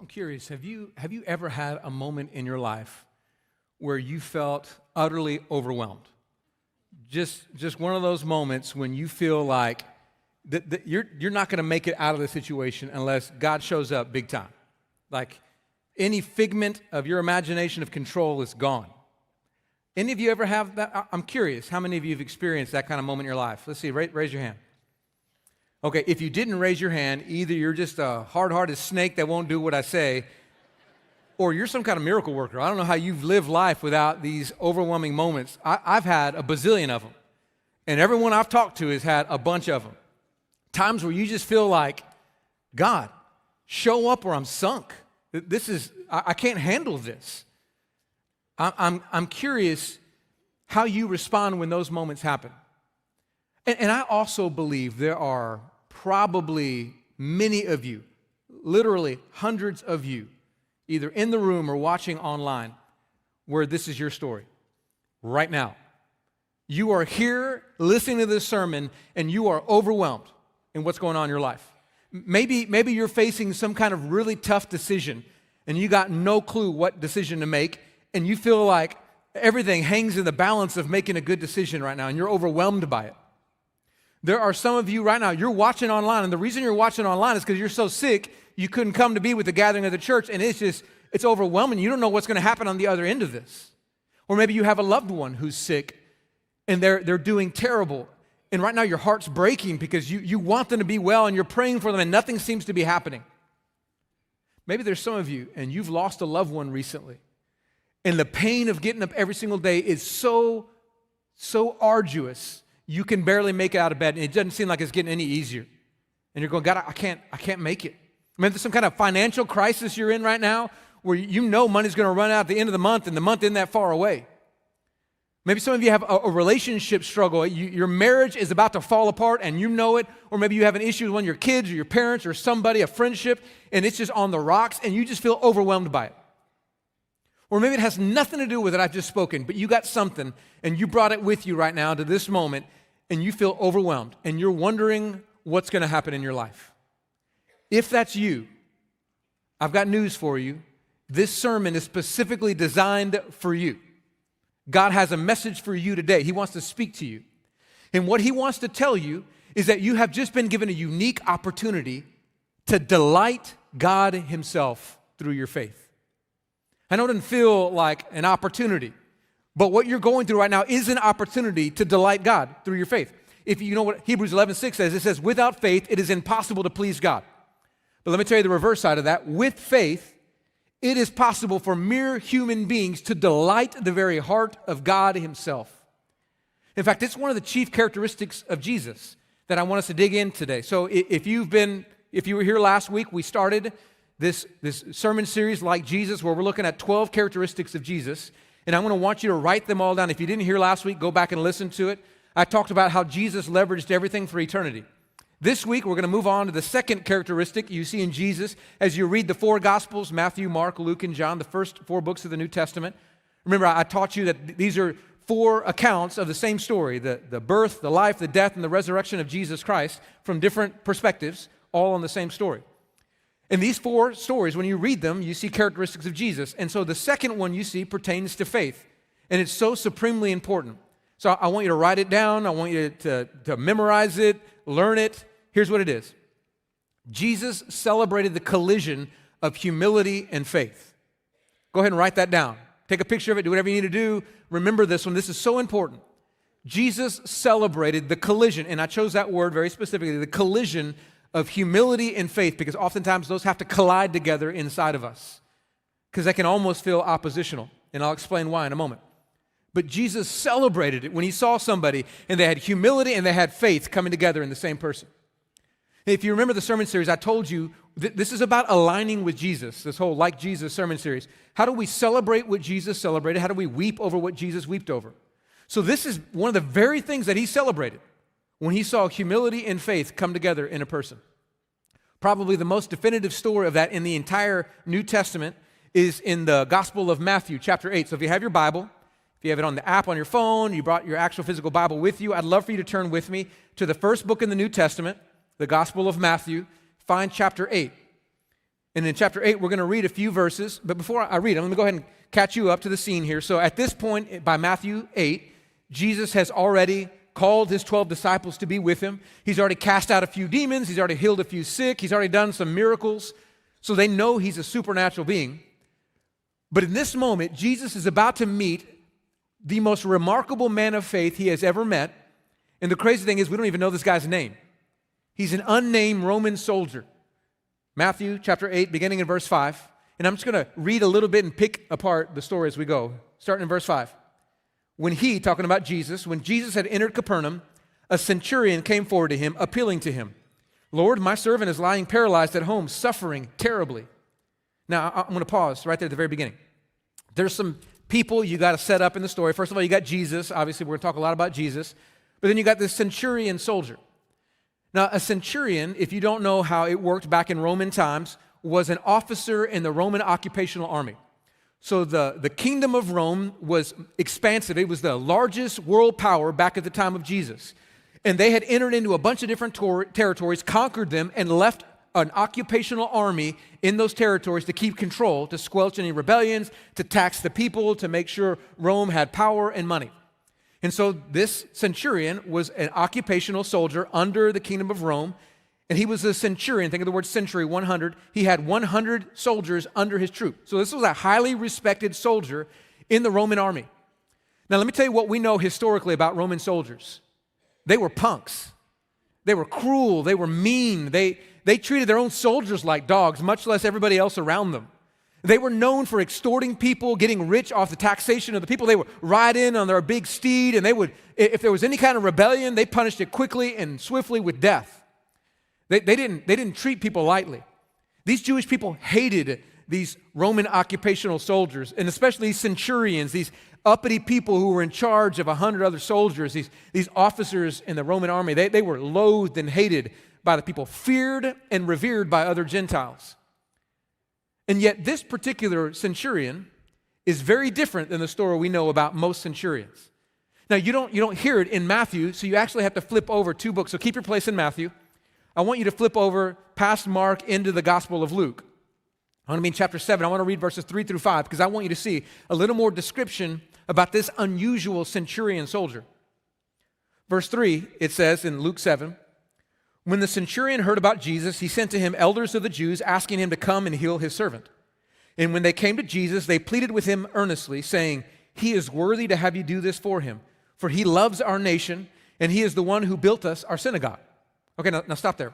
I'm curious, have you ever had a moment in your life where you felt utterly overwhelmed? Just one of those moments when you feel like that you're not going to make it out of the situation unless God shows up big time. Like any figment of your imagination of control is gone. Any of you ever have that? I'm curious, how many of you have experienced that kind of moment in your life? Let's see, raise your hand. Okay, if you didn't raise your hand, either you're just a hard-hearted snake that won't do what I say, or you're some kind of miracle worker. I don't know how you've lived life without these overwhelming moments. I've had a bazillion of them, and everyone I've talked to has had a bunch of them. Times where you just feel like, God, show up or I'm sunk. I can't handle this. I'm curious how you respond when those moments happen. And I also believe there are probably many of you, literally hundreds of you, either in the room or watching online, where this is your story right now. You are here listening to this sermon and you are overwhelmed in what's going on in your life. Maybe you're facing some kind of really tough decision and you got no clue what decision to make, and you feel like everything hangs in the balance of making a good decision right now and you're overwhelmed by it. There are some of you right now, you're watching online, and the reason you're watching online is because you're so sick, you couldn't come to be with the gathering of the church, and it's overwhelming. You don't know what's going to happen on the other end of this. Or maybe you have a loved one who's sick, and they're doing terrible, and right now your heart's breaking because you want them to be well, and you're praying for them, and nothing seems to be happening. Maybe there's some of you, and you've lost a loved one recently, and the pain of getting up every single day is so arduous, you can barely make it out of bed, and it doesn't seem like it's getting any easier. And you're going, God, I can't make it. Maybe there's some kind of financial crisis you're in right now where you know money's going to run out at the end of the month, and the month isn't that far away. Maybe some of you have a relationship struggle. Your marriage is about to fall apart, and you know it. Or maybe you have an issue with one of your kids or your parents or somebody, a friendship, and it's just on the rocks, and you just feel overwhelmed by it. Or maybe it has nothing to do with it I've just spoken, but you got something and you brought it with you right now to this moment and you feel overwhelmed and you're wondering what's going to happen in your life. If that's you, I've got news for you. This sermon is specifically designed for you. God has a message for you today. He wants to speak to you. And what he wants to tell you is that you have just been given a unique opportunity to delight God himself through your faith. I know it doesn't feel like an opportunity, but what you're going through right now is an opportunity to delight God through your faith. If you know what Hebrews 11:6 says, it says, without faith, it is impossible to please God. But let me tell you the reverse side of that. With faith, it is possible for mere human beings to delight the very heart of God himself. In fact, it's one of the chief characteristics of Jesus that I want us to dig in today. So if you were here last week, we started this sermon series like Jesus, where we're looking at 12 characteristics of Jesus, and I'm going to want you to write them all down. If you didn't hear last week, go back and listen to it. I talked about how Jesus leveraged everything for eternity. This week, we're going to move on to the second characteristic you see in Jesus as you read the four Gospels, Matthew, Mark, Luke, and John, the first four books of the New Testament. Remember, I taught you that these are four accounts of the same story, the birth, the life, the death, and the resurrection of Jesus Christ from different perspectives, all on the same story. In these four stories, when you read them, you see characteristics of Jesus. And so the second one you see pertains to faith. And it's so supremely important. So I want you to write it down. I want you to memorize it, learn it. Here's what it is. Jesus celebrated the collision of humility and faith. Go ahead and write that down. Take a picture of it. Do whatever you need to do. Remember this one. This is so important. Jesus celebrated the collision, and I chose that word very specifically, the collision of humility and faith, because oftentimes those have to collide together inside of us because they can almost feel oppositional, and I'll explain why in a moment. But Jesus celebrated it when he saw somebody and they had humility and they had faith coming together in the same person. If you remember the sermon series, I told you this is about aligning with Jesus, this whole Like Jesus sermon series. How do we celebrate what Jesus celebrated? How do we weep over what Jesus wept over? So this is one of the very things that he celebrated when he saw humility and faith come together in a person. Probably the most definitive story of that in the entire New Testament is in the Gospel of Matthew, chapter 8. So if you have your Bible, if you have it on the app on your phone, you brought your actual physical Bible with you, I'd love for you to turn with me to the first book in the New Testament, the Gospel of Matthew. Find chapter 8. And in chapter 8, we're going to read a few verses. But before I read them, let me go ahead and catch you up to the scene here. So at this point, by Matthew 8, Jesus has already called his 12 disciples to be with him. He's already cast out a few demons. He's already healed a few sick. He's already done some miracles. So they know he's a supernatural being. But in this moment, Jesus is about to meet the most remarkable man of faith he has ever met. And the crazy thing is, we don't even know this guy's name. He's an unnamed Roman soldier. Matthew chapter 8, beginning in verse 5. And I'm just going to read a little bit and pick apart the story as we go. Starting in verse 5. When talking about Jesus, when Jesus had entered Capernaum, a centurion came forward to him, appealing to him, "Lord, my servant is lying paralyzed at home, suffering terribly." Now, I'm going to pause right there at the very beginning. There's some people you got to set up in the story. First of all, you got Jesus. Obviously, we're going to talk a lot about Jesus. But then you got this centurion soldier. Now, a centurion, if you don't know how it worked back in Roman times, was an officer in the Roman occupational army. So the kingdom of Rome was expansive. It was the largest world power back at the time of Jesus. And they had entered into a bunch of different territories, conquered them, and left an occupational army in those territories to keep control, to squelch any rebellions, to tax the people, to make sure Rome had power and money. And so this centurion was an occupational soldier under the kingdom of Rome, and he was a centurion. Think of the word century, 100. He had 100 soldiers under his troop. So this was a highly respected soldier in the Roman army. Now let me tell you what we know historically about Roman soldiers. They were punks. They were cruel. They were mean. They treated their own soldiers like dogs, much less everybody else around them. They were known for extorting people, getting rich off the taxation of the people. They would ride in on their big steed, and they would, if there was any kind of rebellion, they punished it quickly and swiftly with death. They didn't treat people lightly. These Jewish people hated these Roman occupational soldiers, and especially these centurions, these uppity people who were in charge of 100 other soldiers, these officers in the Roman army. They were loathed and hated by the people, feared and revered by other Gentiles. And yet this particular centurion is very different than the story we know about most centurions. Now, you don't hear it in Matthew, so you actually have to flip over 2 books. So keep your place in Matthew. I want you to flip over past Mark into the Gospel of Luke. I want to be in chapter 7. I want to read verses 3 through 5 because I want you to see a little more description about this unusual centurion soldier. Verse 3, it says in Luke 7, "When the centurion heard about Jesus, he sent to him elders of the Jews, asking him to come and heal his servant. And when they came to Jesus, they pleaded with him earnestly, saying, 'He is worthy to have you do this for him, for he loves our nation, and he is the one who built us our synagogue.'" Okay, now stop there.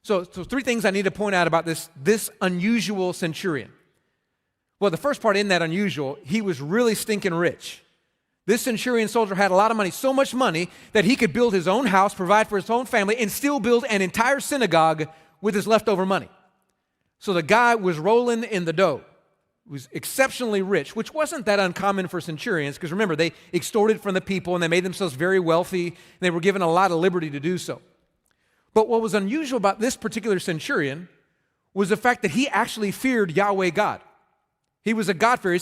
So 3 things I need to point out about this unusual centurion. Well, the first part in that unusual, he was really stinking rich. This centurion soldier had a lot of money, so much money that he could build his own house, provide for his own family, and still build an entire synagogue with his leftover money. So the guy was rolling in the dough. He was exceptionally rich, which wasn't that uncommon for centurions, because remember, they extorted from the people and they made themselves very wealthy, and they were given a lot of liberty to do so. But what was unusual about this particular centurion was the fact that he actually feared Yahweh God. He was a God-fearer.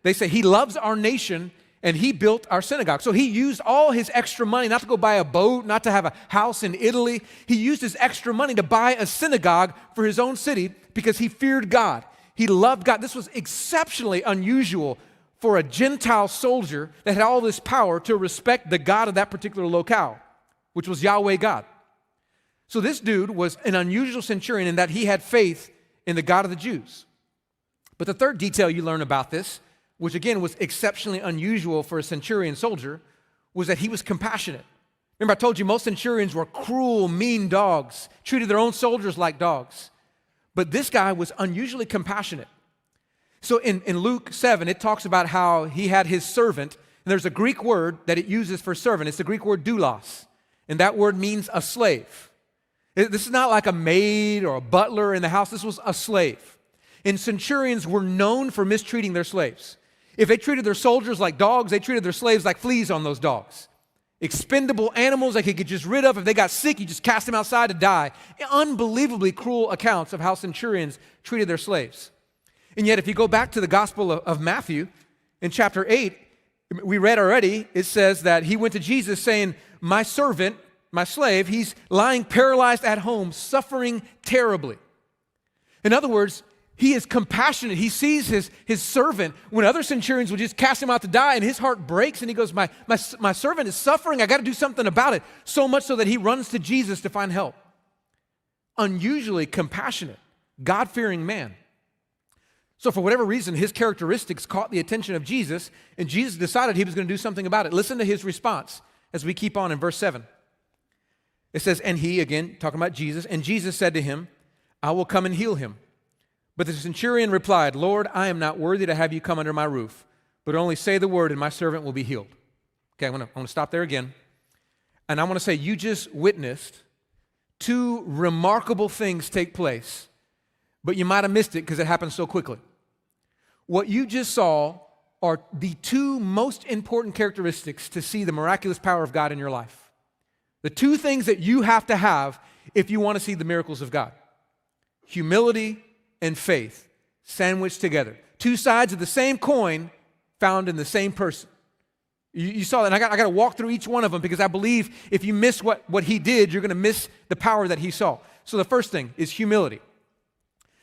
They say he loves our nation, and he built our synagogue. So he used all his extra money, not to go buy a boat, not to have a house in Italy. He used his extra money to buy a synagogue for his own city because he feared God. He loved God. This was exceptionally unusual for a Gentile soldier that had all this power to respect the God of that particular locale, which was Yahweh God. So this dude was an unusual centurion in that he had faith in the God of the Jews. But the third detail you learn about this, which again was exceptionally unusual for a centurion soldier, was that he was compassionate. Remember, I told you most centurions were cruel, mean dogs, treated their own soldiers like dogs. But this guy was unusually compassionate. So in Luke 7, it talks about how he had his servant, and there's a Greek word that it uses for servant. It's the Greek word doulos, and that word means a slave. This is not like a maid or a butler in the house. This was a slave. And centurions were known for mistreating their slaves. If they treated their soldiers like dogs, they treated their slaves like fleas on those dogs. Expendable animals they could get just rid of. If they got sick, you just cast them outside to die. Unbelievably cruel accounts of how centurions treated their slaves. And yet, if you go back to the Gospel of Matthew, in chapter 8, we read already, it says that he went to Jesus saying, "My servant, my slave, he's lying paralyzed at home, suffering terribly." In other words, he is compassionate. He sees his servant when other centurions would just cast him out to die, and his heart breaks, and he goes, my servant is suffering. I got to do something about it. So much so that he runs to Jesus to find help. Unusually compassionate, God-fearing man. So for whatever reason, his characteristics caught the attention of Jesus, and Jesus decided he was going to do something about it. Listen to his response as we keep on in verse 7. It says, and he, again, talking about Jesus, and Jesus said to him, I will come and heal him. But the centurion replied, Lord, I am not worthy to have you come under my roof, but only say the word and my servant will be healed. Okay, I want to stop there again. And I want to say, you just witnessed two remarkable things take place, but you might have missed it because it happened so quickly. What you just saw are the two most important characteristics to see the miraculous power of God in your life. The two things that you have to have if you want to see the miracles of God. Humility and faith sandwiched together. Two sides of the same coin found in the same person. You saw that, and I got to walk through each one of them because I believe if you miss what he did, you're going to miss the power that he saw. So the first thing is humility.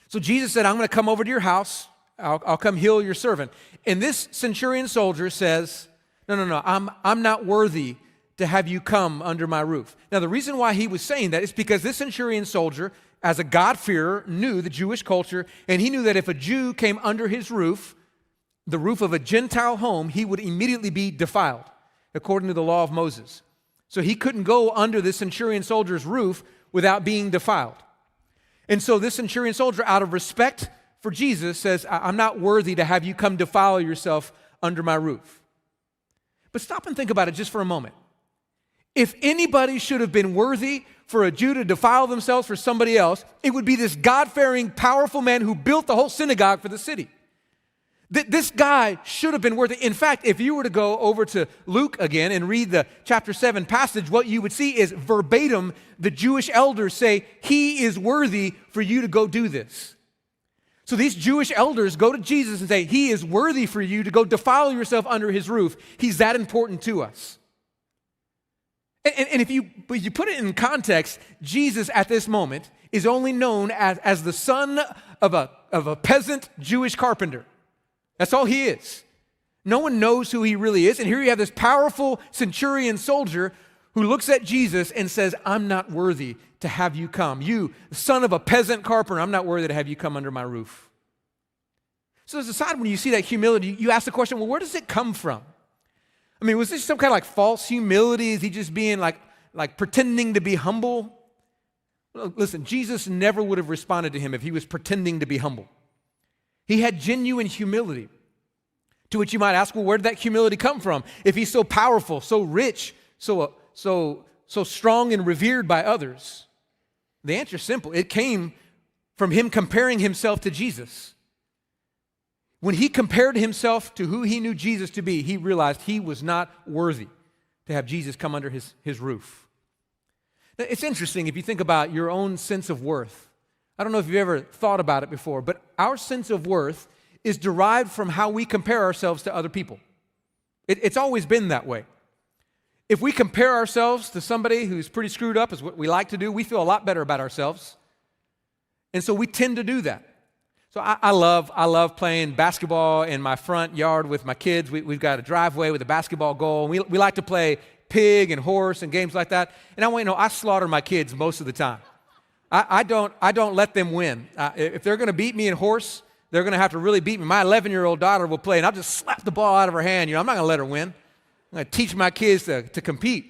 So Jesus said, I'm going to come over to your house. I'll come heal your servant. And this centurion soldier says, no, I'm not worthy to have you come under my roof. Now, the reason why he was saying that is because this centurion soldier, as a God-fearer, knew the Jewish culture, and he knew that if a Jew came under his roof, the roof of a Gentile home, he would immediately be defiled, according to the law of Moses. So he couldn't go under this centurion soldier's roof without being defiled. And so this centurion soldier, out of respect for Jesus, says, I'm not worthy to have you come defile yourself under my roof. But stop and think about it just for a moment. If anybody should have been worthy for a Jew to defile themselves for somebody else, it would be this God-fearing, powerful man who built the whole synagogue for the city. This guy should have been worthy. In fact, if you were to go over to Luke again and read the chapter 7 passage, what you would see is verbatim, the Jewish elders say, he is worthy for you to go do this. So these Jewish elders go to Jesus and say, he is worthy for you to go defile yourself under his roof. He's that important to us. And if you put it in context, Jesus at this moment is only known as the son of a peasant Jewish carpenter. That's all he is. No one knows who he really is. And here you have this powerful centurion soldier who looks at Jesus and says, I'm not worthy to have you come. You, son of a peasant carpenter, I'm not worthy to have you come under my roof. So as a side, when you see that humility, you ask the question, well, where does it come from? I mean, was this some kind of like false humility? Is he just being like pretending to be humble? Well, listen, Jesus never would have responded to him if he was pretending to be humble. He had genuine humility. To which you might ask, well, where did that humility come from? If he's so powerful, so rich, so strong and revered by others. The answer is simple. It came from him comparing himself to Jesus. When he compared himself to who he knew Jesus to be, he realized he was not worthy to have Jesus come under his roof. Now, it's interesting if you think about your own sense of worth. I don't know if you've ever thought about it before, but our sense of worth is derived from how we compare ourselves to other people. It's always been that way. If we compare ourselves to somebody who's pretty screwed up, is what we like to do, we feel a lot better about ourselves. And so we tend to do that. So I love playing basketball in my front yard with my kids. We've got a driveway with a basketball goal. And we like to play pig and horse and games like that. And I want you to know, I slaughter my kids most of the time. I don't let them win. If they're going to beat me in horse, they're going to have to really beat me. My 11-year-old daughter will play, and I'll just slap the ball out of her hand. I'm not going to let her win. I'm going to teach my kids to compete.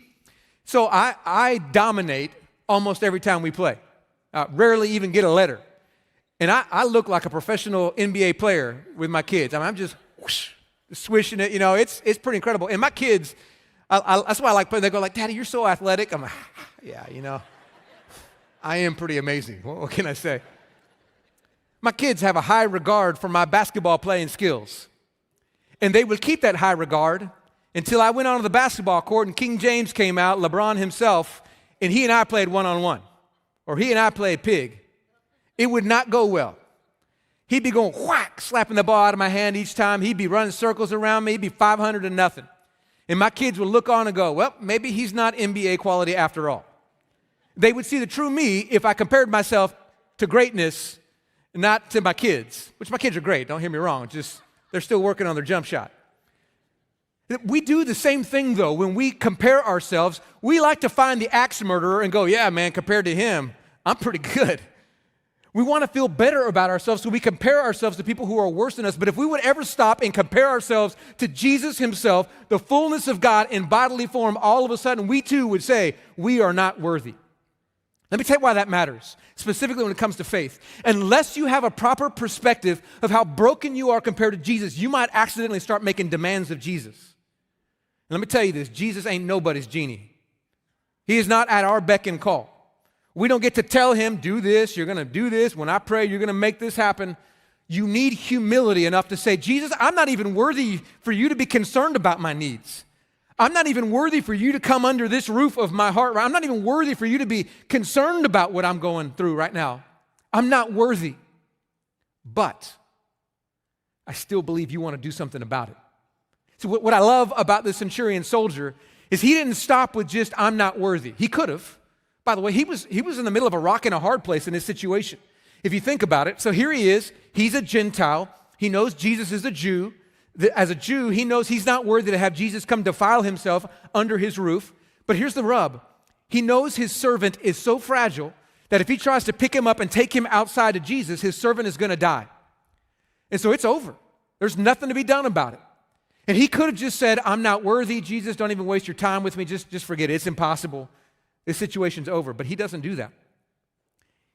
So I dominate almost every time we play. Rarely even get a letter. And I look like a professional NBA player with my kids. I'm just whoosh, swishing it. It's pretty incredible. And my kids, that's why I like playing. They go like, Daddy, you're so athletic. I'm like, yeah, I am pretty amazing. What can I say? My kids have a high regard for my basketball playing skills. And they would keep that high regard until I went onto the basketball court and King James came out, LeBron himself, and he and I played one-on-one. Or he and I played pig. It would not go well. He'd be going whack, slapping the ball out of my hand each time. He'd be running circles around me. He'd be 500 to nothing. And my kids would look on and go, well, maybe he's not NBA quality after all. They would see the true me if I compared myself to greatness not to my kids, which my kids are great, don't hear me wrong, just they're still working on their jump shot. We do the same thing, though. When we compare ourselves, we like to find the axe murderer and go, yeah, man, compared to him, I'm pretty good. We want to feel better about ourselves, so we compare ourselves to people who are worse than us. But if we would ever stop and compare ourselves to Jesus himself, the fullness of God in bodily form, all of a sudden we too would say, we are not worthy. Let me tell you why that matters, specifically when it comes to faith. Unless you have a proper perspective of how broken you are compared to Jesus, you might accidentally start making demands of Jesus. And let me tell you this, Jesus ain't nobody's genie. He is not at our beck and call. We don't get to tell him, do this, you're going to do this. When I pray, you're going to make this happen. You need humility enough to say, Jesus, I'm not even worthy for you to be concerned about my needs. I'm not even worthy for you to come under this roof of my heart. I'm not even worthy for you to be concerned about what I'm going through right now. I'm not worthy. But I still believe you want to do something about it. So what I love about the centurion soldier is he didn't stop with just, I'm not worthy. He could have. By the way, he was in the middle of a rock and a hard place in this situation. If you think about it, so here he is. He's a Gentile. He knows Jesus is a Jew. As a Jew, he knows he's not worthy to have Jesus come defile himself under his roof. But here's the rub. He knows his servant is so fragile that if he tries to pick him up and take him outside of Jesus, his servant is going to die. And so it's over. There's nothing to be done about it. And he could have just said, I'm not worthy. Jesus, don't even waste your time with me. Just forget it. It's impossible. This situation's over. But he doesn't do that.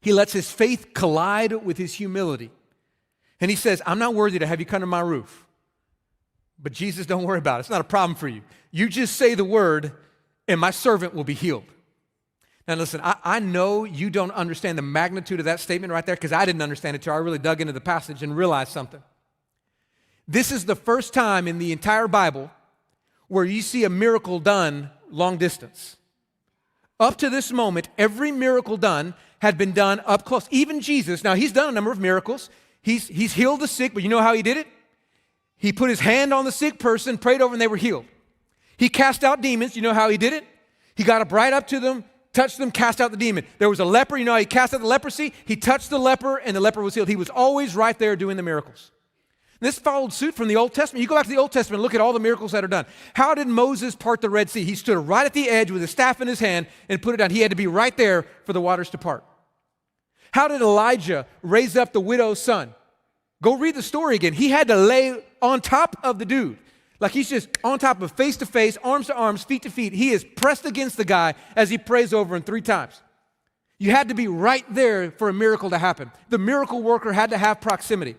He lets his faith collide with his humility. And he says, I'm not worthy to have you come to my roof. But Jesus, don't worry about it. It's not a problem for you. You just say the word and my servant will be healed. Now listen, I know you don't understand the magnitude of that statement right there because I didn't understand it till I really dug into the passage and realized something. This is the first time in the entire Bible where you see a miracle done long distance. Up to this moment, every miracle done had been done up close. Even Jesus, now he's done a number of miracles. He's healed the sick, but you know how he did it? He put his hand on the sick person, prayed over, and they were healed. He cast out demons. You know how he did it? He got up right up to them, touched them, cast out the demon. There was a leper. You know how he cast out the leprosy? He touched the leper, and the leper was healed. He was always right there doing the miracles. This followed suit from the Old Testament. You go back to the Old Testament and look at all the miracles that are done. How did Moses part the Red Sea? He stood right at the edge with his staff in his hand and put it down. He had to be right there for the waters to part. How did Elijah raise up the widow's son? Go read the story again. He had to lay on top of the dude. Like he's just on top of face to face, arms to arms, feet to feet. He is pressed against the guy as he prays over him 3 times. You had to be right there for a miracle to happen. The miracle worker had to have proximity.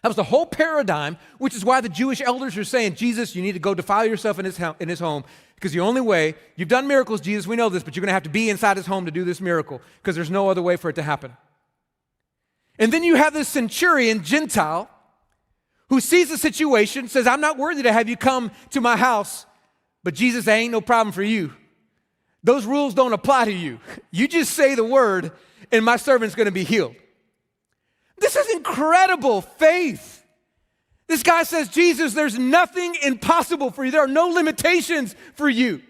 That was the whole paradigm, which is why the Jewish elders are saying, Jesus, you need to go defile yourself in his home, because the only way, you've done miracles, Jesus, we know this, but you're going to have to be inside his home to do this miracle, because there's no other way for it to happen. And then you have this centurion, Gentile, who sees the situation, says, I'm not worthy to have you come to my house, but Jesus, that ain't no problem for you. Those rules don't apply to you. You just say the word, and my servant's going to be healed. This is incredible faith. This guy says, Jesus, there's nothing impossible for you. There are no limitations for you.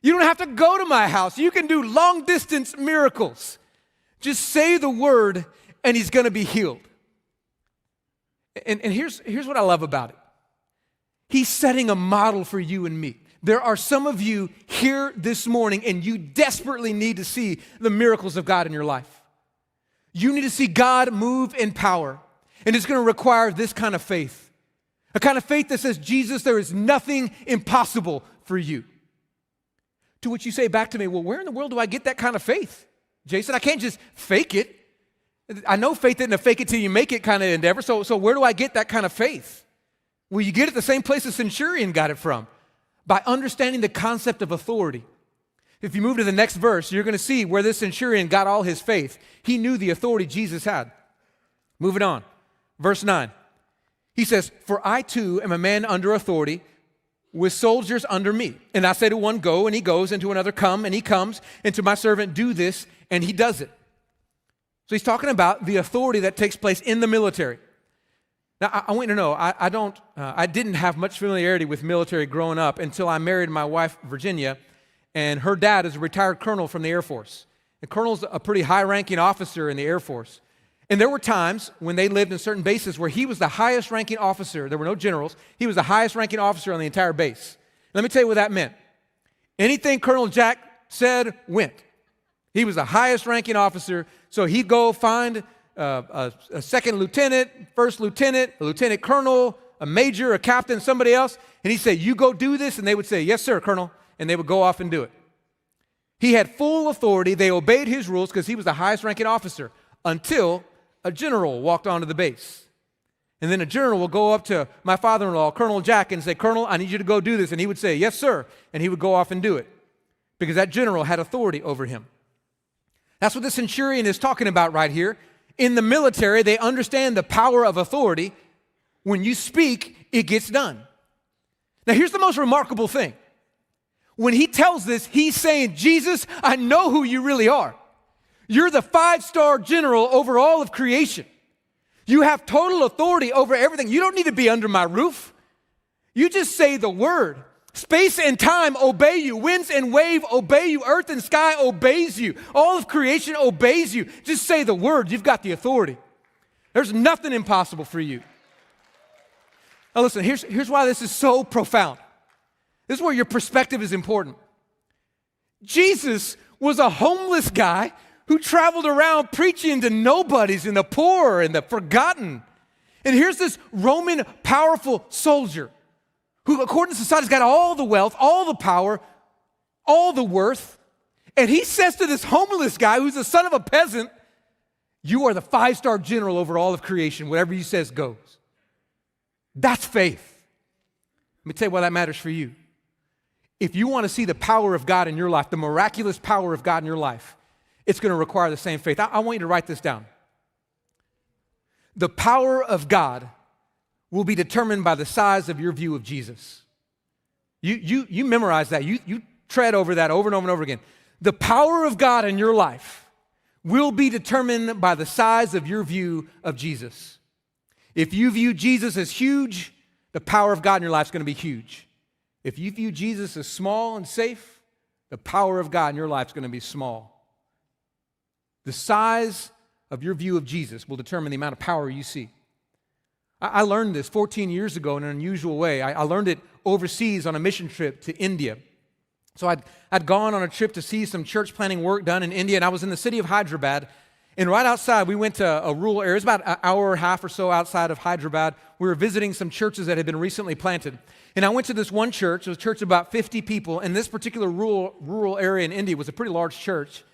You don't have to go to my house. You can do long distance miracles. Just say the word and he's going to be healed. And here's what I love about it. He's setting a model for you and me. There are some of you here this morning and you desperately need to see the miracles of God in your life. You need to see God move in power. And it's going to require this kind of faith. A kind of faith that says, Jesus, there is nothing impossible for you. To which you say back to me, well, where in the world do I get that kind of faith? Jason, I can't just fake it. I know faith isn't a fake it till you make it kind of endeavor. So where do I get that kind of faith? Well, you get it the same place the centurion got it from. By understanding the concept of authority. If you move to the next verse, you're going to see where this centurion got all his faith. He knew the authority Jesus had. Moving on. Verse 9. He says, for I too am a man under authority with soldiers under me. And I say to one, go, and he goes, and to another, come, and he comes, and to my servant, do this, and he does it. So he's talking about the authority that takes place in the military. Now, I want you to know, I didn't have much familiarity with military growing up until I married my wife, Virginia, and her dad is a retired colonel from the Air Force. The colonel's a pretty high-ranking officer in the Air Force. And there were times when they lived in certain bases where he was the highest ranking officer. There were no generals. He was the highest ranking officer on the entire base. Let me tell you what that meant. Anything Colonel Jack said went. He was the highest ranking officer, so he'd go find a second lieutenant, first lieutenant, a lieutenant colonel, a major, a captain, somebody else, and he'd say, you go do this, and they would say, yes, sir, Colonel, and they would go off and do it. He had full authority. They obeyed his rules because he was the highest ranking officer until a general walked onto the base. And then a general will go up to my father-in-law, Colonel Jack, and say, Colonel, I need you to go do this. And he would say, yes, sir, and he would go off and do it because that general had authority over him. That's what the centurion is talking about right here. In the military, they understand the power of authority. When you speak, it gets done. Now, here's the most remarkable thing. When he tells this, he's saying, Jesus, I know who you really are. You're the 5-star general over all of creation. You have total authority over everything. You don't need to be under my roof. You just say the word. Space and time obey you. Winds and wave obey you. Earth and sky obeys you. All of creation obeys you. Just say the word. You've got the authority. There's nothing impossible for you. Now listen, here's why this is so profound. This is where your perspective is important. Jesus was a homeless guy who traveled around preaching to nobodies and the poor and the forgotten. And here's this Roman powerful soldier who, according to society, has got all the wealth, all the power, all the worth. And he says to this homeless guy who's the son of a peasant, you are the 5-star general over all of creation. Whatever he says goes. That's faith. Let me tell you why that matters for you. If you want to see the power of God in your life, the miraculous power of God in your life, it's going to require the same faith. I want you to write this down. The power of God will be determined by the size of your view of Jesus. You memorize that. You tread over that over and over and over again. The power of God in your life will be determined by the size of your view of Jesus. If you view Jesus as huge, the power of God in your life is going to be huge. If you view Jesus as small and safe, the power of God in your life is going to be small. The size of your view of Jesus will determine the amount of power you see. I learned this 14 years ago in an unusual way. I learned it overseas on a mission trip to India. So I'd gone on a trip to see some church planting work done in India, and I was in the city of Hyderabad. And right outside, we went to a rural area. It was about an hour and a half or so outside of Hyderabad. We were visiting some churches that had been recently planted. And I went to this one church. It was a church of about 50 people. And this particular rural area in India was a pretty large church.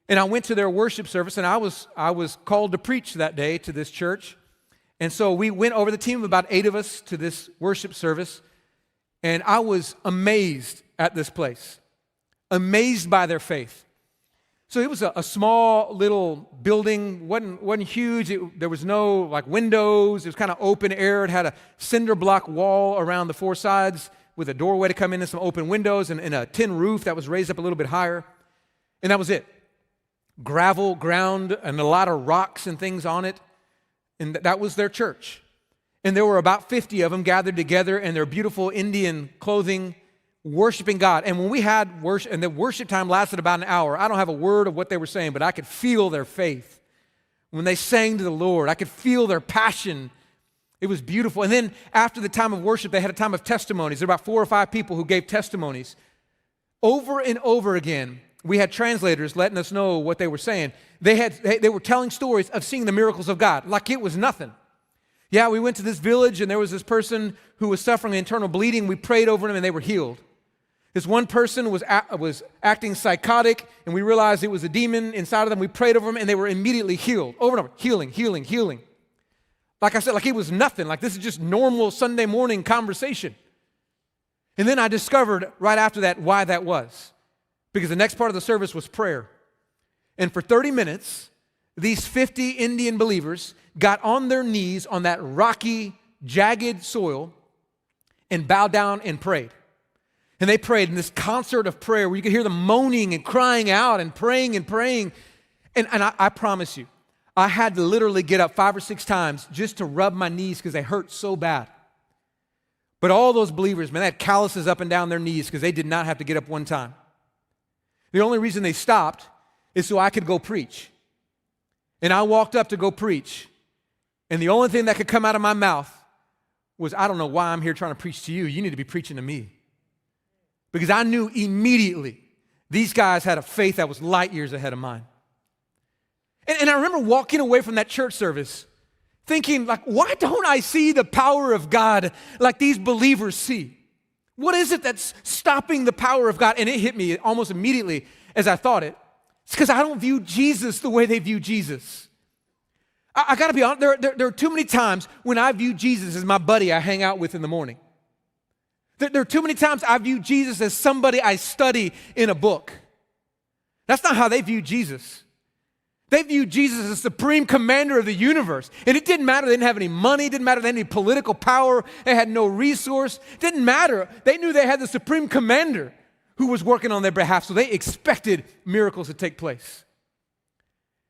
And I went to their worship service, and I was called to preach that day to this church. And so we went over, the team of about 8 of us, to this worship service. And I was amazed at this place, amazed by their faith. So it was a small little building, wasn't huge. There was no like windows. It was kind of open air. It had a cinder block wall around the 4 sides with a doorway to come in and some open windows and a tin roof that was raised up a little bit higher. And that was it. Gravel ground and a lot of rocks and things on it. And that was their church. And there were about 50 of them gathered together in their beautiful Indian clothing, worshiping God. And when we had worship, and the worship time lasted about an hour, I don't have a word of what they were saying, but I could feel their faith. When they sang to the Lord, I could feel their passion. It was beautiful. And then after the time of worship, they had a time of testimonies. There were about 4 or 5 people who gave testimonies. Over and over again, we had translators letting us know what they were saying. They were telling stories of seeing the miracles of God like it was nothing. Yeah, we went to this village and there was this person who was suffering internal bleeding. We prayed over them and they were healed. This one person was acting psychotic and we realized it was a demon inside of them. We prayed over them and they were immediately healed. Over and over, healing, healing, healing. Like I said, like it was nothing. Like this is just normal Sunday morning conversation. And then I discovered right after that why that was. Because the next part of the service was prayer. And for 30 minutes, these 50 Indian believers got on their knees on that rocky, jagged soil and bowed down and prayed. And they prayed in this concert of prayer where you could hear them moaning and crying out and praying and praying. And I promise you, I had to literally get up 5 or 6 times just to rub my knees because they hurt so bad. But all those believers, man, they had calluses up and down their knees because they did not have to get up one time. The only reason they stopped is so I could go preach. and I walked up to go preach, and the only thing that could come out of my mouth was, I don't know why I'm here trying to preach to you. You need to be preaching to me. Because I knew immediately these guys had a faith that was light years ahead of mine. And I remember walking away from that church service thinking, like, why don't I see the power of God like these believers see? What is it that's stopping the power of God? And it hit me almost immediately as I thought it. It's because I don't view Jesus the way they view Jesus. I got to be honest, there are too many times when I view Jesus as my buddy I hang out with in the morning. There are too many times I view Jesus as somebody I study in a book. That's not how they view Jesus. They view Jesus as the supreme commander of the universe. And it didn't matter they didn't have any money, it didn't matter they had any political power, they had no resource. It didn't matter. They knew they had the supreme commander who was working on their behalf, so they expected miracles to take place.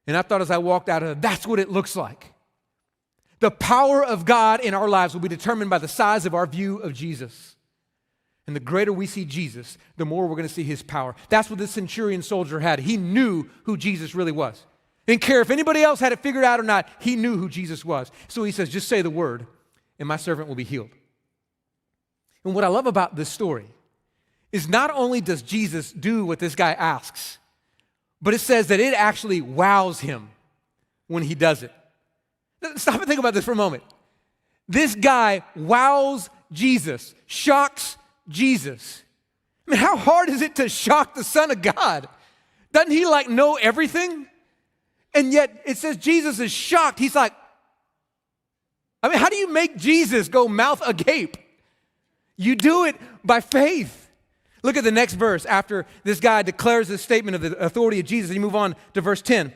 And I thought as I walked out of it, that's what it looks like. The power of God in our lives will be determined by the size of our view of Jesus. And the greater we see Jesus, the more we're going to see his power. That's what this centurion soldier had. He knew who Jesus really was. Didn't care if anybody else had it figured out or not, he knew who Jesus was. So he says, just say the word, and my servant will be healed. And what I love about this story is not only does Jesus do what this guy asks, but it says that it actually wows him when he does it. Stop and think about this for a moment. This guy wows Jesus, shocks Jesus. I mean, how hard is it to shock the Son of God? Doesn't he know everything? And yet it says Jesus is shocked. He's like, I mean, how do you make Jesus go mouth agape? You do it by faith. Look at the next verse after this guy declares this statement of the authority of Jesus. You move on to verse 10.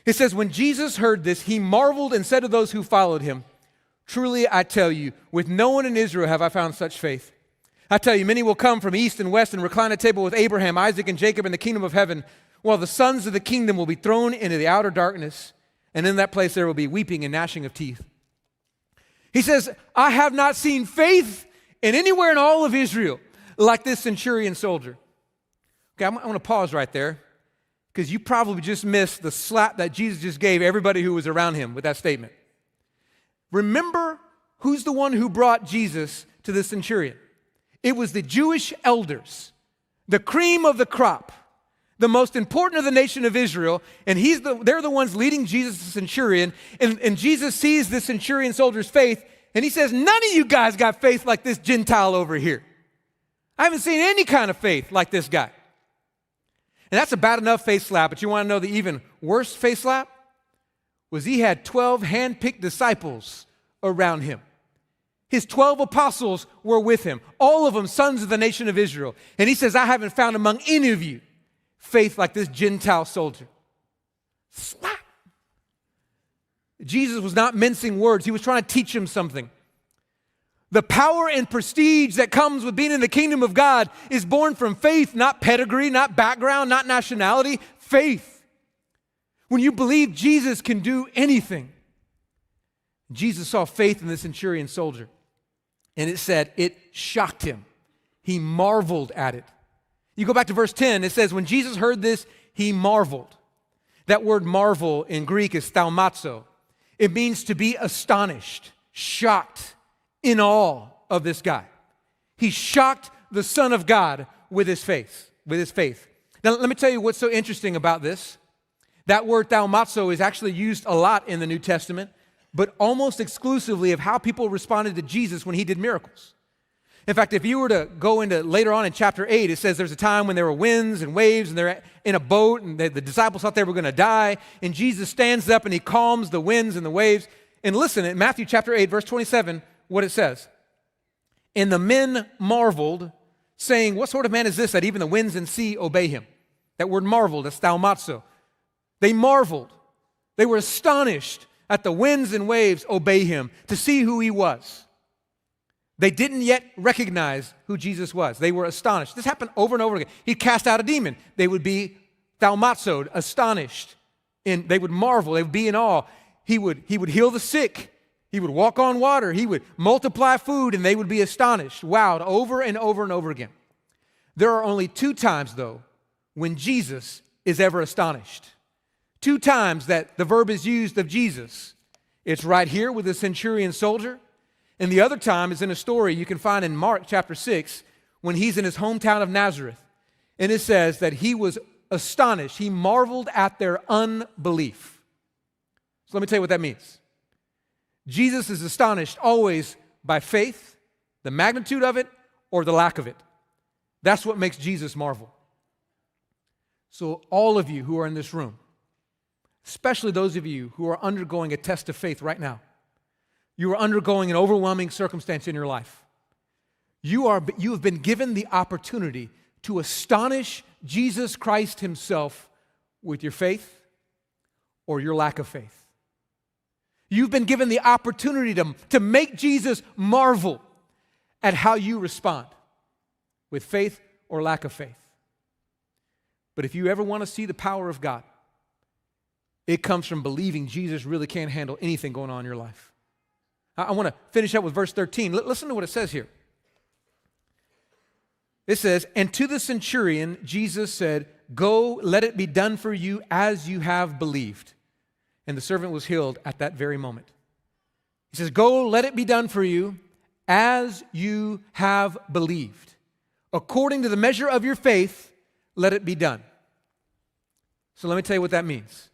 It says, when Jesus heard this, he marveled and said to those who followed him, truly I tell you, with no one in Israel have I found such faith. I tell you, many will come from east and west and recline at table with Abraham, Isaac, and Jacob in the kingdom of heaven, while the sons of the kingdom will be thrown into the outer darkness, and in that place there will be weeping and gnashing of teeth. He says, I have not seen faith in anywhere in all of Israel like this centurion soldier. Okay, I'm going to pause right there because you probably just missed the slap that Jesus just gave everybody who was around him with that statement. Remember who's the one who brought Jesus to the centurion? It was the Jewish elders, the cream of the crop, the most important of the nation of Israel, and they're the ones leading Jesus to the centurion, and Jesus sees this centurion soldier's faith, and he says, none of you guys got faith like this Gentile over here. I haven't seen any kind of faith like this guy. And that's a bad enough face slap, but you want to know the even worse face slap? Was he had 12 hand-picked disciples around him. His 12 apostles were with him, all of them sons of the nation of Israel. And he says, I haven't found among any of you faith like this Gentile soldier. Slap. Jesus was not mincing words. He was trying to teach him something. The power and prestige that comes with being in the kingdom of God is born from faith, not pedigree, not background, not nationality, faith. When you believe Jesus can do anything. Jesus saw faith in the centurion soldier, and it said it shocked him. He marveled at it. You go back to verse 10, it says, when Jesus heard this, he marveled. That word marvel in Greek is thaumazo. It means to be astonished, shocked, in awe of this guy. He shocked the Son of God with his faith. Now, let me tell you what's so interesting about this. That word thaumazo is actually used a lot in the New Testament, but almost exclusively of how people responded to Jesus when he did miracles. In fact, if you were to go into later on in chapter 8, it says there's a time when there were winds and waves and they're in a boat and the disciples thought they were going to die, and Jesus stands up and he calms the winds and the waves. And listen, in Matthew chapter 8, verse 27, what it says. And the men marveled, saying, what sort of man is this that even the winds and sea obey him? That word marveled, that's thaumazo. They marveled. They were astonished at the winds and waves obey him to see who he was. They didn't yet recognize who Jesus was. They were astonished. This happened over and over again. He'd cast out a demon. They would be thaumazoed, astonished. And they would marvel. They would be in awe. He would heal the sick. He would walk on water. He would multiply food, and they would be astonished, wowed over and over and over again. There are only 2 times, though, when Jesus is ever astonished. 2 times that the verb is used of Jesus. It's right here with the centurion soldier, and the other time is in a story you can find in Mark chapter 6 when he's in his hometown of Nazareth. And it says that he was astonished. He marveled at their unbelief. So let me tell you what that means. Jesus is astonished always by faith, the magnitude of it, or the lack of it. That's what makes Jesus marvel. So all of you who are in this room, especially those of you who are undergoing a test of faith right now, you are undergoing an overwhelming circumstance in your life. You have been given the opportunity to astonish Jesus Christ himself with your faith or your lack of faith. You've been given the opportunity to make Jesus marvel at how you respond with faith or lack of faith. But if you ever want to see the power of God, it comes from believing Jesus really can't handle anything going on in your life. I want to finish up with verse 13. Listen to what it says here. It says, and to the centurion, Jesus said, go, let it be done for you as you have believed. And the servant was healed at that very moment. He says, go, let it be done for you as you have believed. According to the measure of your faith, let it be done. So let me tell you what that means.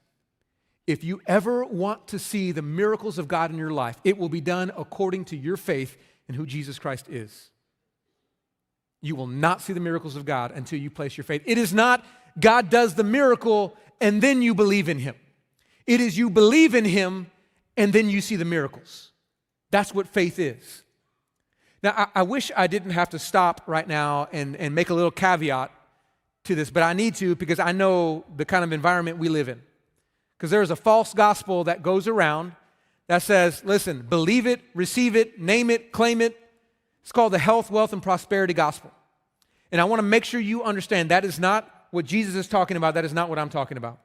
If you ever want to see the miracles of God in your life, it will be done according to your faith in who Jesus Christ is. You will not see the miracles of God until you place your faith. It is not God does the miracle and then you believe in him. It is you believe in him and then you see the miracles. That's what faith is. Now, I wish I didn't have to stop right now and make a little caveat to this, but I need to because I know the kind of environment we live in. Because there is a false gospel that goes around that says, listen, believe it, receive it, name it, claim it. It's called the health, wealth, and prosperity gospel. And I want to make sure you understand that is not what Jesus is talking about. That is not what I'm talking about.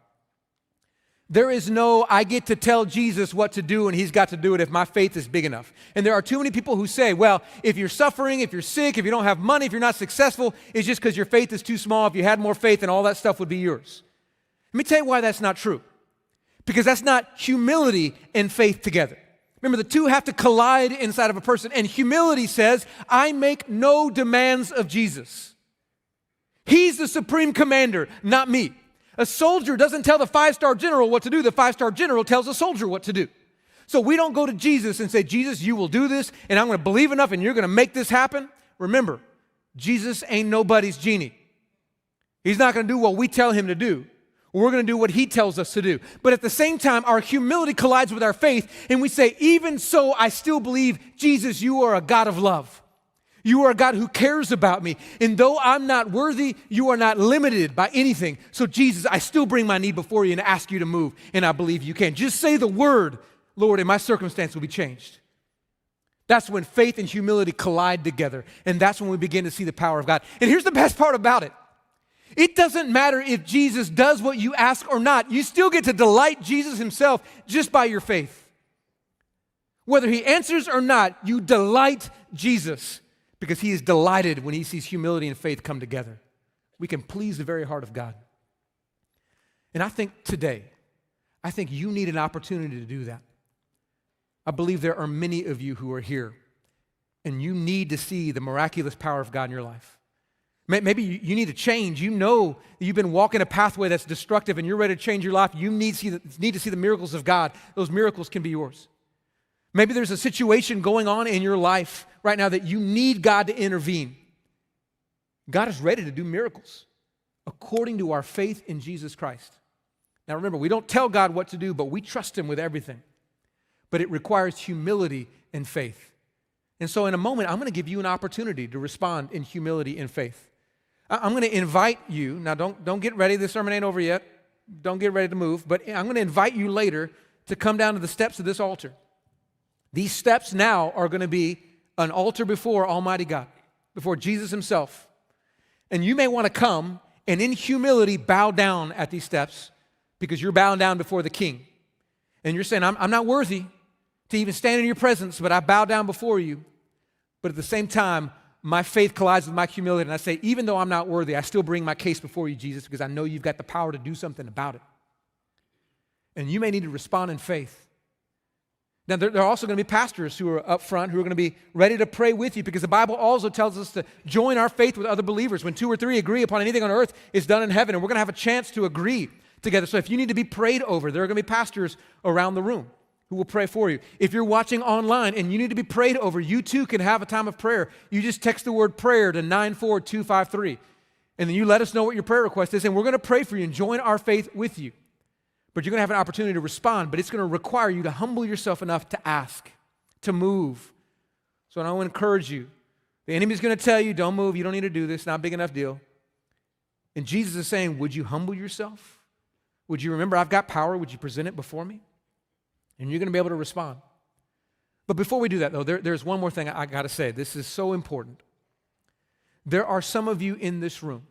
There is no, I get to tell Jesus what to do and he's got to do it if my faith is big enough. And there are too many people who say, well, if you're suffering, if you're sick, if you don't have money, if you're not successful, it's just because your faith is too small. If you had more faith, then all that stuff would be yours. Let me tell you why that's not true. Because that's not humility and faith together. Remember, the two have to collide inside of a person. And humility says, I make no demands of Jesus. He's the supreme commander, not me. A soldier doesn't tell the 5-star general what to do. The 5-star general tells a soldier what to do. So we don't go to Jesus and say, Jesus, you will do this, and I'm going to believe enough, and you're going to make this happen. Remember, Jesus ain't nobody's genie. He's not going to do what we tell him to do. We're going to do what he tells us to do. But at the same time, our humility collides with our faith, and we say, even so, I still believe, Jesus, you are a God of love. You are a God who cares about me. And though I'm not worthy, you are not limited by anything. So Jesus, I still bring my need before you and ask you to move, and I believe you can. Just say the word, Lord, and my circumstance will be changed. That's when faith and humility collide together, and that's when we begin to see the power of God. And here's the best part about it. It doesn't matter if Jesus does what you ask or not. You still get to delight Jesus himself just by your faith. Whether he answers or not, you delight Jesus because he is delighted when he sees humility and faith come together. We can please the very heart of God. And I think today, you need an opportunity to do that. I believe there are many of you who are here, and you need to see the miraculous power of God in your life. Maybe you need to change. You know you've been walking a pathway that's destructive and you're ready to change your life. You need to see the miracles of God. Those miracles can be yours. Maybe there's a situation going on in your life right now that you need God to intervene. God is ready to do miracles according to our faith in Jesus Christ. Now remember, we don't tell God what to do, but we trust him with everything. But it requires humility and faith. And so in a moment, I'm going to give you an opportunity to respond in humility and faith. I'm going to invite you, now don't get ready, this sermon ain't over yet. Don't get ready to move, but I'm going to invite you later to come down to the steps of this altar. These steps now are going to be an altar before Almighty God, before Jesus himself. And you may want to come and in humility bow down at these steps because you're bowing down before the King. And you're saying, I'm not worthy to even stand in your presence, but I bow down before you. But at the same time, my faith collides with my humility, and I say, even though I'm not worthy, I still bring my case before you, Jesus, because I know you've got the power to do something about it. And you may need to respond in faith. Now, there are also going to be pastors who are up front who are going to be ready to pray with you, because the Bible also tells us to join our faith with other believers. When 2 or 3 agree upon anything on earth, it's done in heaven, and we're going to have a chance to agree together. So if you need to be prayed over, there are going to be pastors around the room who will pray for you. If you're watching online and you need to be prayed over, you too can have a time of prayer. You just text the word prayer to 94253, and then you let us know what your prayer request is, and we're going to pray for you and join our faith with you. But you're going to have an opportunity to respond, but it's going to require you to humble yourself enough to ask, to move. So I want to encourage you. The enemy's going to tell you, don't move, you don't need to do this, not a big enough deal. And Jesus is saying, would you humble yourself? Would you remember, I've got power, would you present it before me? And you're going to be able to respond. But before we do that, though, there's one more thing I got to say. This is so important. There are some of you in this room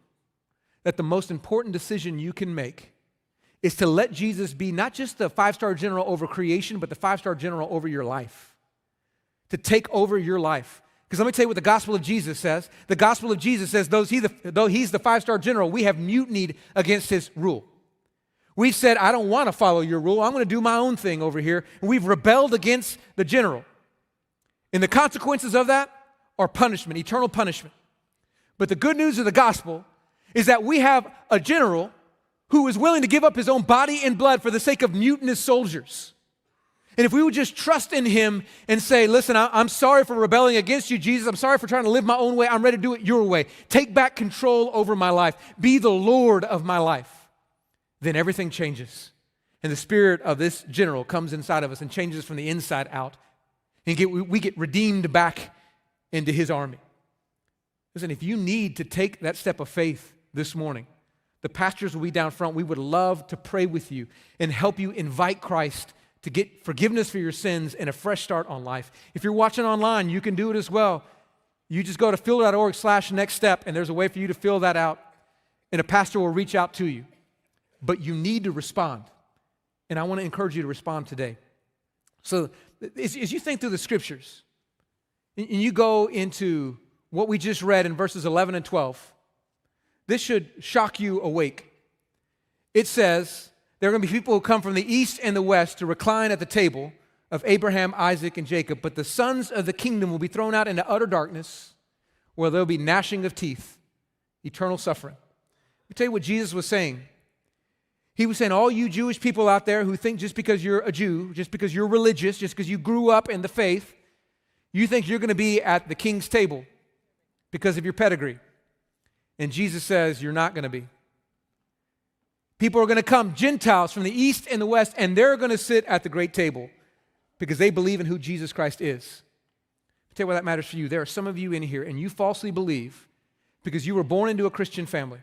that the most important decision you can make is to let Jesus be not just the 5-star general over creation, but the 5-star general over your life. To take over your life. Because let me tell you what the gospel of Jesus says. The gospel of Jesus says, though he's the 5-star general, we have mutinied against his rule. We've said, I don't want to follow your rule. I'm going to do my own thing over here. And we've rebelled against the general. And the consequences of that are punishment, eternal punishment. But the good news of the gospel is that we have a general who is willing to give up his own body and blood for the sake of mutinous soldiers. And if we would just trust in him and say, listen, I'm sorry for rebelling against you, Jesus. I'm sorry for trying to live my own way. I'm ready to do it your way. Take back control over my life. Be the Lord of my life. Then everything changes. And the spirit of this general comes inside of us and changes us from the inside out. And we get redeemed back into his army. Listen, if you need to take that step of faith this morning, the pastors will be down front. We would love to pray with you and help you invite Christ to get forgiveness for your sins and a fresh start on life. If you're watching online, you can do it as well. You just go to fill.org/next step, and there's a way for you to fill that out, and a pastor will reach out to you. But you need to respond, and I want to encourage you to respond today. So as you think through the scriptures, and you go into what we just read in verses 11 and 12, this should shock you awake. It says, there are going to be people who come from the east and the west to recline at the table of Abraham, Isaac, and Jacob, but the sons of the kingdom will be thrown out into utter darkness, where there will be gnashing of teeth, eternal suffering. Let me tell you what Jesus was saying. He was saying, all you Jewish people out there who think just because you're a Jew, just because you're religious, just because you grew up in the faith, you think you're going to be at the king's table because of your pedigree. And Jesus says, you're not going to be. People are going to come, Gentiles from the east and the west, and they're going to sit at the great table because they believe in who Jesus Christ is. I'll tell you why that matters for you. There are some of you in here, and you falsely believe because you were born into a Christian family,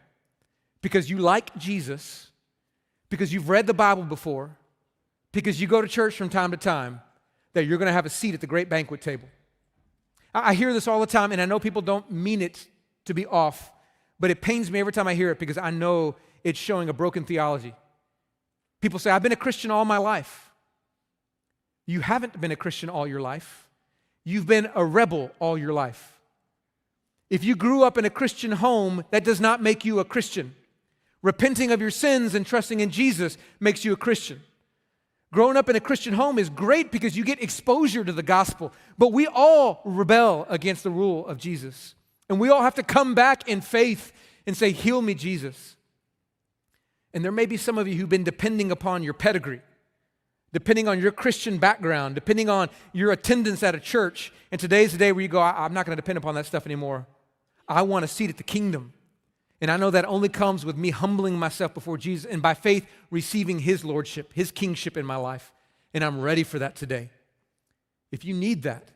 because you like Jesus, because you've read the Bible before, because you go to church from time to time, that you're going to have a seat at the great banquet table. I hear this all the time, and I know people don't mean it to be off, but it pains me every time I hear it because I know it's showing a broken theology. People say, I've been a Christian all my life. You haven't been a Christian all your life. You've been a rebel all your life. If you grew up in a Christian home, that does not make you a Christian. Repenting of your sins and trusting in Jesus makes you a Christian. Growing up in a Christian home is great because you get exposure to the gospel, but we all rebel against the rule of Jesus. And we all have to come back in faith and say, heal me, Jesus. And there may be some of you who've been depending upon your pedigree, depending on your Christian background, depending on your attendance at a church. And today's the day where you go, I'm not going to depend upon that stuff anymore. I want a seat at the kingdom. And I know that only comes with me humbling myself before Jesus and by faith receiving his lordship, his kingship in my life. And I'm ready for that today. If you need that,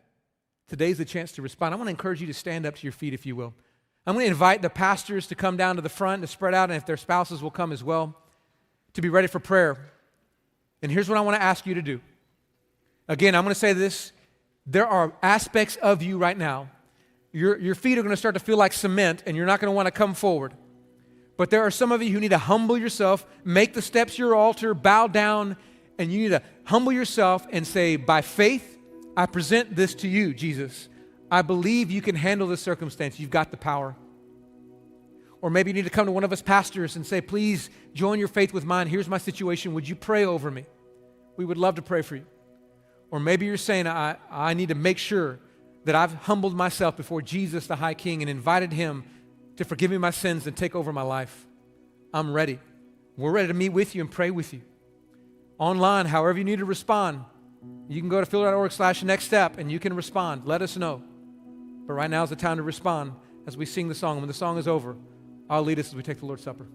today's the chance to respond. I want to encourage you to stand up to your feet, if you will. I'm going to invite the pastors to come down to the front to spread out, and if their spouses will come as well, to be ready for prayer. And here's what I want to ask you to do. Again, I'm going to say this. There are aspects of you right now. Your feet are going to start to feel like cement, and you're not going to want to come forward. But there are some of you who need to humble yourself, make the steps your altar, bow down, and you need to humble yourself and say, by faith, I present this to you, Jesus. I believe you can handle this circumstance. You've got the power. Or maybe you need to come to one of us pastors and say, please join your faith with mine. Here's my situation. Would you pray over me? we would love to pray for you. Or maybe you're saying, I need to make sure that I've humbled myself before Jesus, the high king, and invited him to forgive me my sins and take over my life. I'm ready. We're ready to meet with you and pray with you. Online, however you need to respond, you can go to field.org/next step and you can respond. Let us know. But right now is the time to respond as we sing the song. When the song is over, I'll lead us as we take the Lord's Supper.